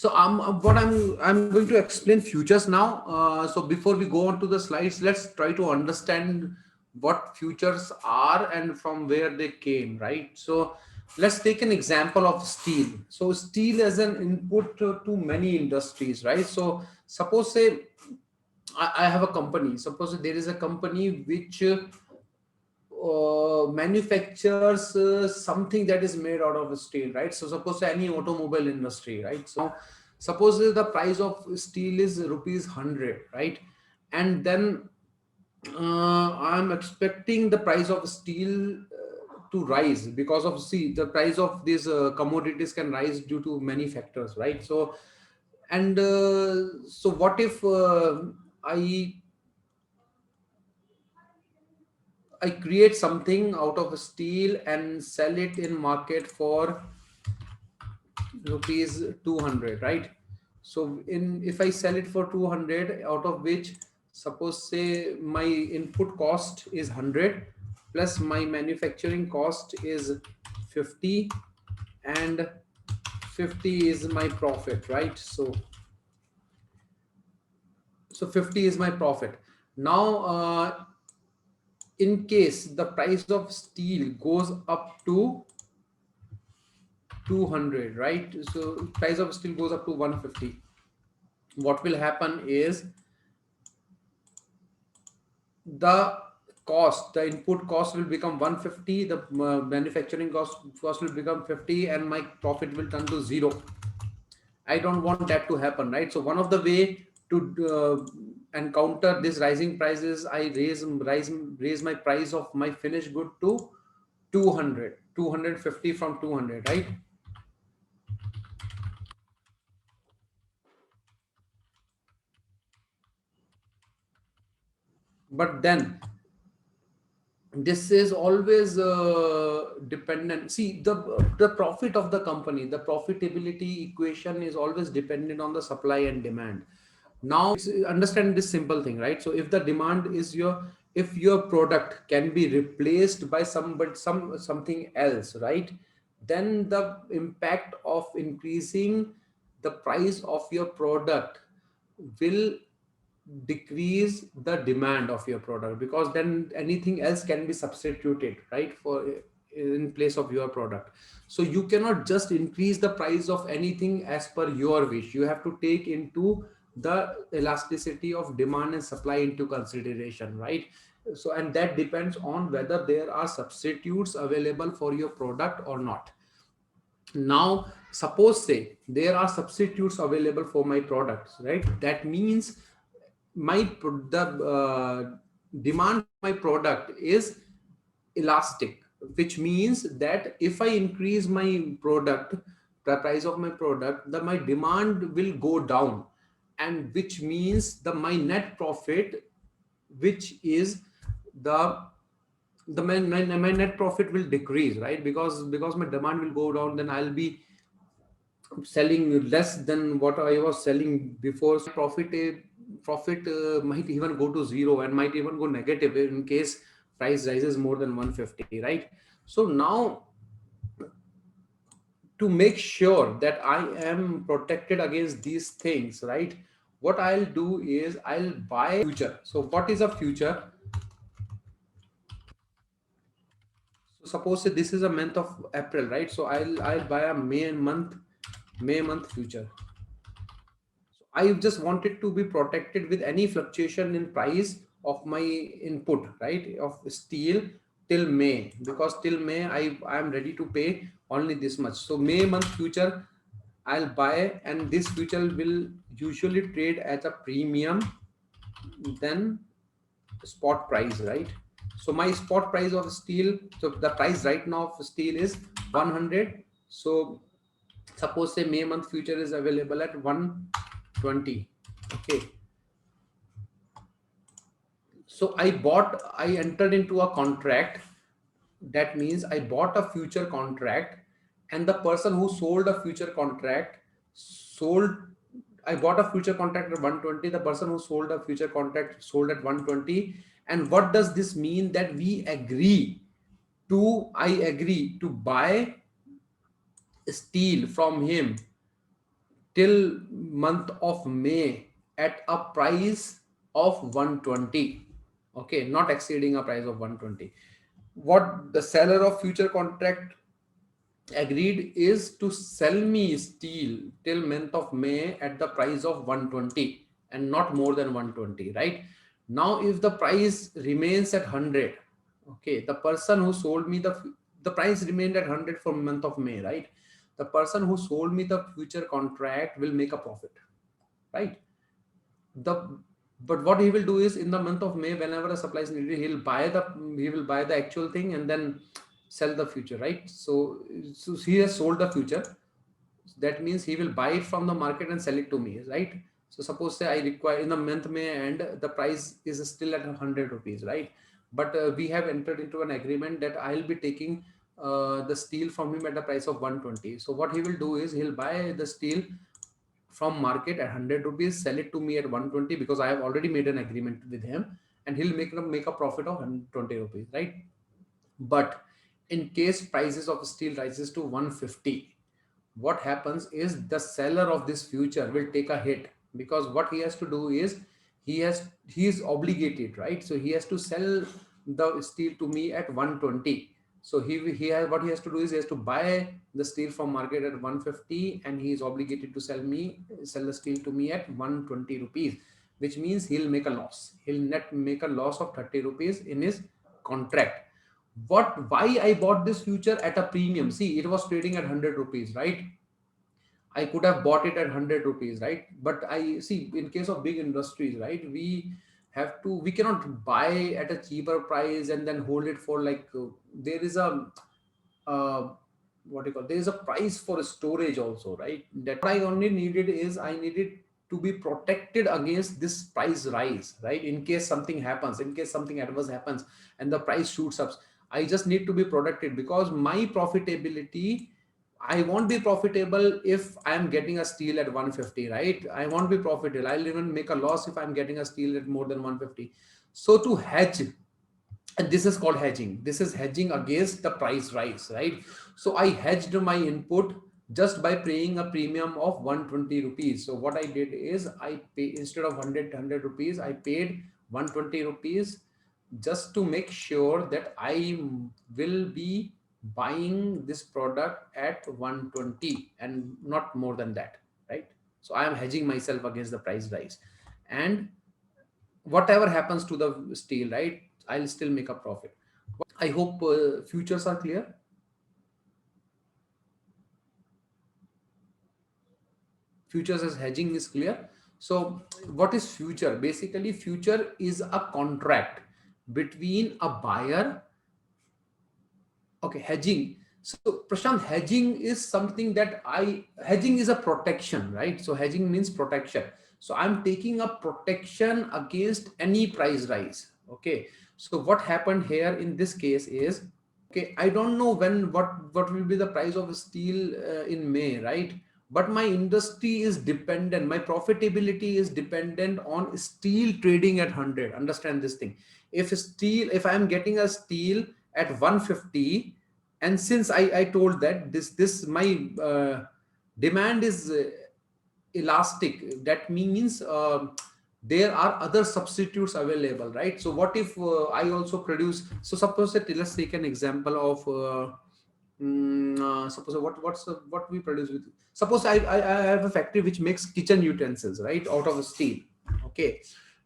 So I'm going to explain futures now. So before we go on to the slides, let's try to understand what futures are and from where they came, right? So let's take an example of steel. So steel as an input to many industries, right? So suppose say I have a company. Suppose there is a company which manufactures something that is made out of steel, right? So suppose any automobile industry, right? So suppose the price of steel is rupees 100, right? And then I'm expecting the price of steel to rise because of, see, the price of these commodities can rise due to many factors, right? So and so what if I I create something out of steel and sell it in market for rupees 200, right? So in, if I sell it for 200, out of which, suppose say my input cost is 100 plus my manufacturing cost is 50, and 50 is my profit, right? So 50 is my profit. Now in case the price of steel goes up to 200, right? So price of steel goes up to 150. What will happen is the the input cost will become 150, the manufacturing cost will become 50, and my profit will turn to zero. I don't want that to happen, right? So one of the way to encounter this rising prices, I raise my price of my finished good to 200, 250 from 200, right? But then this is always dependent. See, the profit of the company, the profitability equation is always dependent on the supply and demand. Now understand this simple thing, right? So if the demand is your, if your product can be replaced by something else, right, then the impact of increasing the price of your product will decrease the demand of your product, because then anything else can be substituted, right, for in place of your product. So you cannot just increase the price of anything as per your wish. You have to take into the elasticity of demand and supply into consideration, right? So and that depends on whether there are substitutes available for your product or not. Now suppose say there are substitutes available for my products, right? That means the demand for my product is elastic, which means that if I increase my product, the price of my product, the my demand will go down, and which means the my net profit, which is the my net profit will decrease, right? Because my demand will go down, then I'll be selling less than what I was selling before. So profit might even go to zero and might even go negative in case price rises more than 150, right? So now, to make sure that I am protected against these things, right, what I'll do is I'll buy future. So what is a future? So suppose say this is a month of April, right? So I'll buy a May month future. I just wanted to be protected with any fluctuation in price of my input, right, of steel till May, because till May I am ready to pay only this much. So May month future I'll buy, and this future will usually trade at a premium than spot price, right? So my spot price of steel, so the price right now of steel is 100. So suppose say May month future is available at 120. Okay, so I entered into a contract. That means I bought a future contract, and the person who sold a future contract sold, I bought a future contract at 120, the person who sold a future contract sold at 120. And what does this mean? That I agree to buy steel from him till month of May at a price of 120. Okay, not exceeding a price of 120. What the seller of future contract agreed is to sell me steel till month of May at the price of 120 and not more than 120, right? Now, if the price remains at 100, okay, the person who sold me the price remained at 100 for month of May, right? The person who sold me the future contract will make a profit, right? The But what he will do is in the month of May, whenever a supply is needed, he will buy the actual thing and then sell the future, right? So he has sold the future. That means he will buy it from the market and sell it to me, right? So suppose say I require in the month May and the price is still at 100 rupees, right? But we have entered into an agreement that I'll be taking the steel from him at the price of 120. So what he will do is he'll buy the steel from market at 100 rupees, sell it to me at 120 because I have already made an agreement with him, and he'll make a profit of 120 rupees, right? But in case prices of steel rises to 150, what happens is the seller of this future will take a hit, because what he has to do is he is obligated, right? So he has to sell the steel to me at 120. So he has, what he has to do is he has to buy the steel from market at 150, and he is obligated to sell the steel to me at 120 rupees, which means he'll make a loss. He'll net make a loss of 30 rupees in his contract. Why I bought this future at a premium? See, it was trading at 100 rupees, right? I could have bought it at 100 rupees, right? But I see, in case of big industries, right, we cannot buy at a cheaper price and then hold it for like, there is a, uh, what do you call, there is a price for storage also, right? That I only needed is I needed to be protected against this price rise, right? In case something happens, in case something adverse happens and the price shoots up, I just need to be protected, because my profitability, I won't be profitable if I'm getting a steel at 150, right? I won't be profitable. I'll even make a loss if I'm getting a steel at more than 150. So to hedge, and this is called hedging. This is hedging against the price rise, right? So I hedged my input just by paying a premium of 120 rupees. So what I did is I pay, instead of 100 rupees, I paid 120 rupees, just to make sure that I will be buying this product at 120 and not more than that, right? So I am hedging myself against the price rise, and whatever happens to the steel, right, I'll still make a profit. I hope futures are clear. Futures as hedging is clear. So what is future? Basically, future is a contract between a buyer. Okay, hedging. So Prashant, hedging is a protection, right? So hedging means protection. So I'm taking a protection against any price rise. Okay. So what happened here in this case is, okay, I don't know what will be the price of steel in May, right? But my industry is dependent, my profitability is dependent on steel trading at 100. Understand this thing. If I'm getting a steel at 150, and since I told that this my demand is elastic, that means there are other substitutes available, right? So what if I also produce, so suppose that, let's take an example of suppose what we produce with, suppose I have a factory which makes kitchen utensils, right, out of steel. Okay.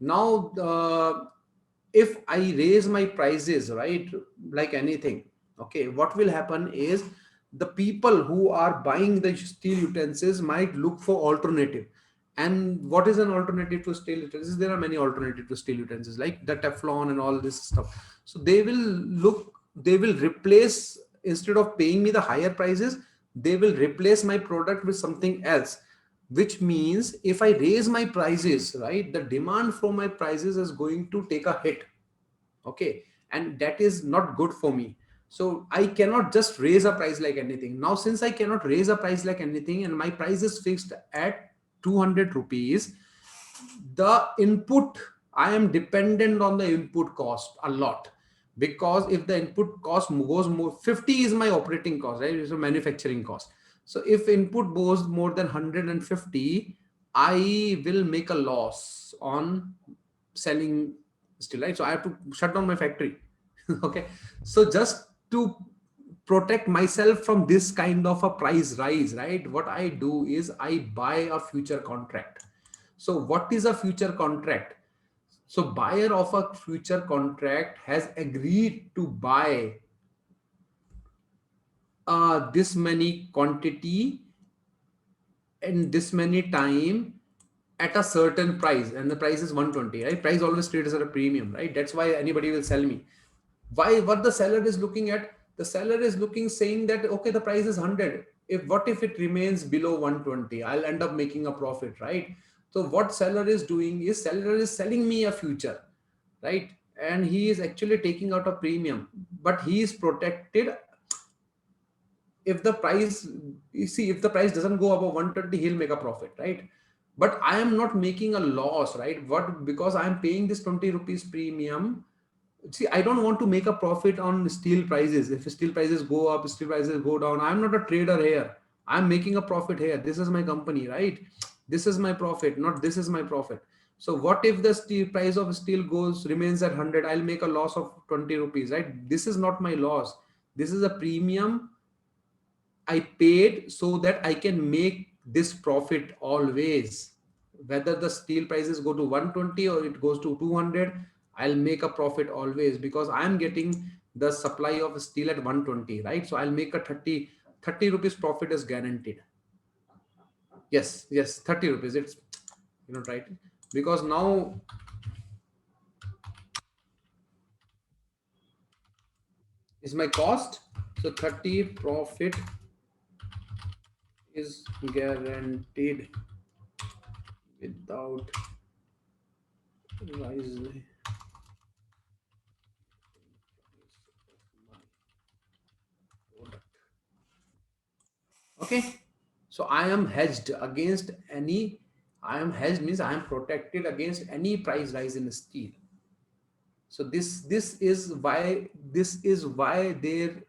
Now if I raise my prices, right, like anything, okay, what will happen is the people who are buying the steel utensils might look for alternative. And what is an alternative to steel utensils? There are many alternatives to steel utensils, like the Teflon and all this stuff. So they will replace, instead of paying me the higher prices, they will replace my product with something else. Which means if I raise my prices, right, the demand for my prices is going to take a hit. Okay. And that is not good for me. So I cannot just raise a price like anything. Now since I cannot raise a price like anything and my price is fixed at 200 rupees, the input, I am dependent on the input cost a lot. Because if the input cost goes more, 50 is my operating cost, right? It's a manufacturing cost. So if input goes more than 150, I will make a loss on selling steel, right? So I have to shut down my factory. Okay. So just to protect myself from this kind of a price rise, right? What I do is I buy a future contract. So what is a future contract? So buyer of a future contract has agreed to buy this many quantity and this many time at a certain price, and the price is 120, right? Price always trades at a premium, right? That's why anybody will sell me. Why? What the seller is looking at, the seller is looking, saying that okay, the price is 100, if what if it remains below 120, I'll end up making a profit, right? So what seller is doing is, seller is selling me a future, right? And he is actually taking out a premium, but he is protected. If the price, you see, if the price doesn't go above 120, he'll make a profit, right? But I am not making a loss, right? What? Because I am paying this 20 rupees premium. See, I don't want to make a profit on steel prices. If steel prices go up, steel prices go down, I'm not a trader here. I'm making a profit here. This is my company, right? This is my profit, not this is my profit. So what if the steel price of steel goes, remains at 100, I'll make a loss of 20 rupees, right? This is not my loss. This is a premium I paid so that I can make this profit always. Whether the steel prices go to 120 or it goes to 200, I'll make a profit always, because I'm getting the supply of steel at 120, right? So I'll make a 30 rupees profit is guaranteed. Yes, yes, 30 rupees. It's, right? Because now is my cost. So 30 profit is guaranteed without rise. Okay. So I am hedged against any, I am hedged means I am protected against any price rise in steel. So this is why there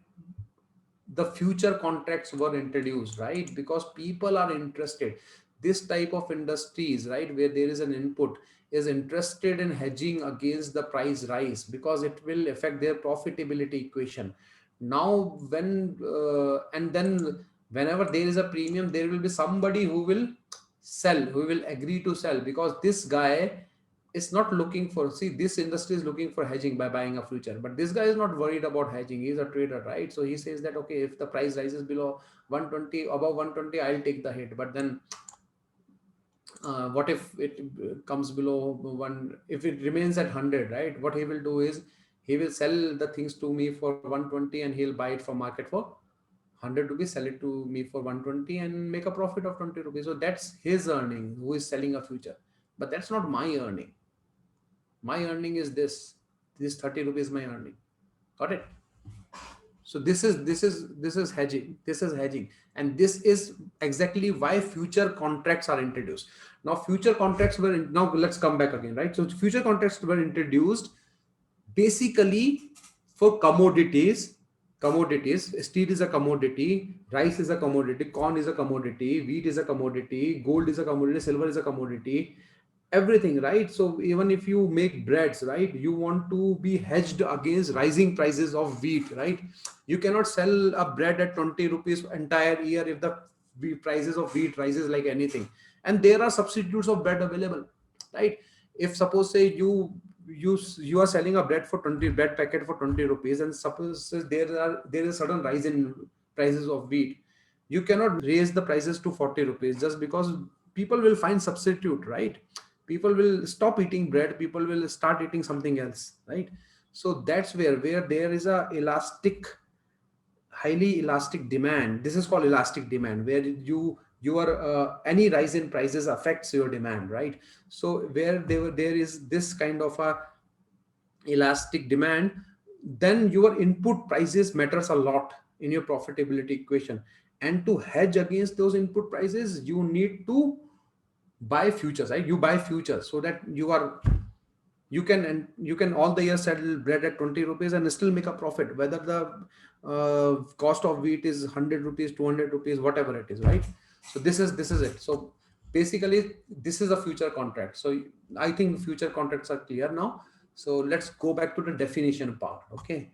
the future contracts were introduced, right? Because people are interested, this type of industries, right, where there is an input, is interested in hedging against the price rise, because it will affect their profitability equation. Now when and then whenever there is a premium, there will be somebody who will sell, who will agree to sell, because this guy is not looking for, see, this industry is looking for hedging by buying a future, but this guy is not worried about hedging. He's a trader, right? So he says that okay, if the price rises below 120, above 120, I'll take the hit. But then what if it comes below one, if it remains at 100, right? What he will do is, he will sell the things to me for 120 and he'll buy it from market for 100 rupees, sell it to me for 120 and make a profit of 20 rupees. So that's his earning, who is selling a future. But that's not my earning. My earning is this 30 rupees my earning. Got it? So this is hedging. This is hedging, and this is exactly why future contracts are introduced. Now future contracts were now let's come back again, right? So future contracts were introduced basically for commodities. Steel is a commodity, rice is a commodity, corn is a commodity, wheat is a commodity, gold is a commodity, silver is a commodity, everything, right? So even if you make breads, right, you want to be hedged against rising prices of wheat, right? You cannot sell a bread at 20 rupees entire year if the prices of wheat rises like anything. And there are substitutes of bread available, right? If suppose say you are selling a bread for 20, bread packet for 20 rupees, and suppose there is sudden rise in prices of wheat, you cannot raise the prices to 40 rupees, just because people will find substitute, right? People will stop eating bread, people will start eating something else, right? So that's where there is a elastic, highly elastic demand. This is called elastic demand, where your any rise in prices affects your demand, right? So where there is this kind of a elastic demand, then your input prices matters a lot in your profitability equation. And to hedge against those input prices, you need to buy futures, right? You buy futures so that you are You can all the year sell bread at 20 rupees and still make a profit, whether the cost of wheat is 100 rupees, 200 rupees, whatever it is, right? So this is it. So basically this is a future contract. So I think future contracts are clear now. So let's go back to the definition part. Okay.